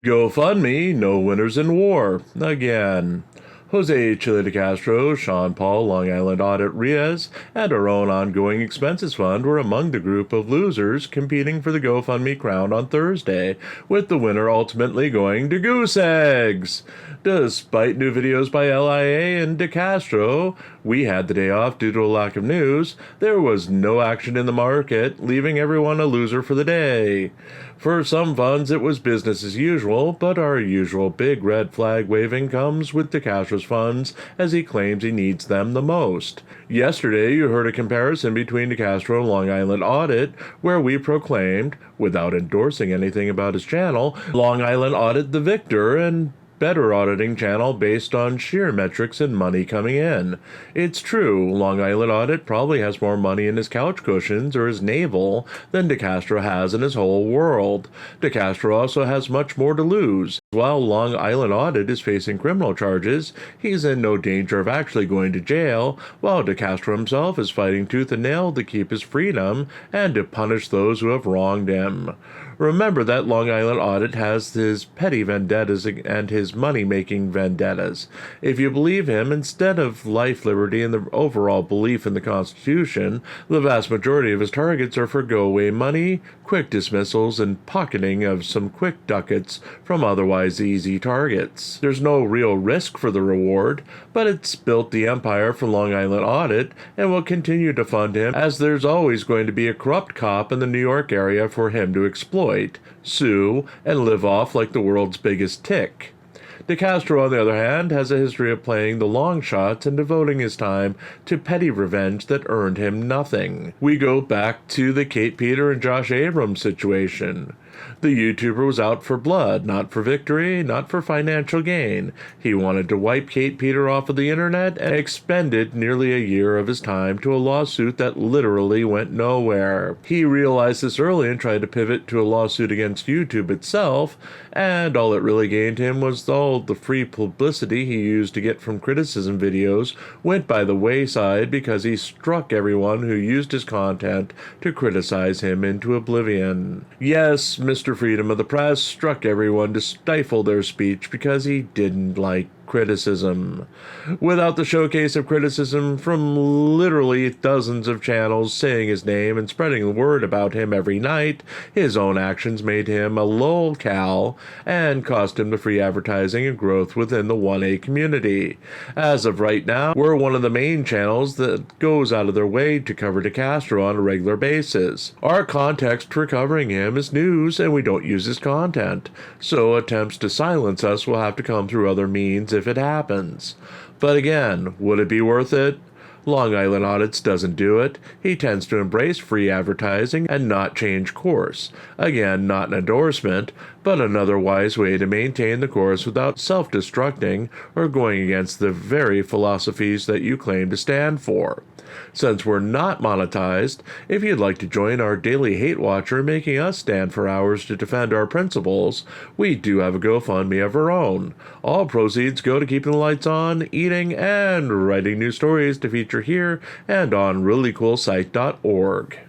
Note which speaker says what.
Speaker 1: GoFundMe, no winners in war. Again. Jose, Chille, DeCastro, SeanPaul, Long Island Audit, Reyes, and our own ongoing expenses fund were among the group of losers competing for the GoFundMe crown on Thursday, with the winner ultimately going to Goose Eggs. Despite new videos by LIA and DeCastro, we had the day off due to a lack of news. There was no action in the market, leaving everyone a loser for the day. For some funds, it was business as usual, but our usual big red flag waving comes with DeCastro's funds, as he claims he needs them the most. Yesterday, you heard a comparison between DeCastro and Long Island Audit, where we proclaimed, without endorsing anything about his channel, Long Island Audit the victor and better auditing channel based on sheer metrics and money coming in. It's true, Long Island Audit probably has more money in his couch cushions or his navel than DeCastro has in his whole world. DeCastro also has much more to lose. While Long Island Audit is facing criminal charges, he's in no danger of actually going to jail, while DeCastro himself is fighting tooth and nail to keep his freedom and to punish those who have wronged him. Remember that Long Island Audit has his petty vendettas and his money-making vendettas. If you believe him, instead of life, liberty, and the overall belief in the Constitution, the vast majority of his targets are for go-away money, quick dismissals, and pocketing of some quick ducats from otherwise easy targets. There's no real risk for the reward, but it's built the empire for Long Island Audit and will continue to fund him, as there's always going to be a corrupt cop in the New York area for him to exploit, sue, and live off like the world's biggest tick. DeCastro, on the other hand, has a history of playing the long shots and devoting his time to petty revenge that earned him nothing. We go back to the Kate Peter and Josh Abrams situation. The YouTuber was out for blood, not for victory, not for financial gain. He wanted to wipe Kate Peter off of the internet and expended nearly a year of his time to a lawsuit that literally went nowhere. He realized this early and tried to pivot to a lawsuit against YouTube itself, and all it really gained him was all the free publicity he used to get from criticism videos went by the wayside because he struck everyone who used his content to criticize him into oblivion. Yes, Mr. Freedom of the Press struck everyone to stifle their speech because he didn't like criticism. Without the showcase of criticism from literally dozens of channels saying his name and spreading the word about him every night, his own actions made him a lolcow and cost him the free advertising and growth within the 1A community. As of right now, we're one of the main channels that goes out of their way to cover DeCastro on a regular basis. Our context for covering him is news, and we don't use his content, so attempts to silence us will have to come through other means if it happens. But again, would it be worth it? Long Island Audits doesn't do it. He tends to embrace free advertising and not change course. Again, not an endorsement, but another wise way to maintain the course without self-destructing or going against the very philosophies that you claim to stand for. Since we're not monetized, if you'd like to join our daily hate watcher making us stand for hours to defend our principles, we do have a GoFundMe of our own. All proceeds go to keeping the lights on, eating, and writing new stories to feature here and on ReallyCoolSite.org.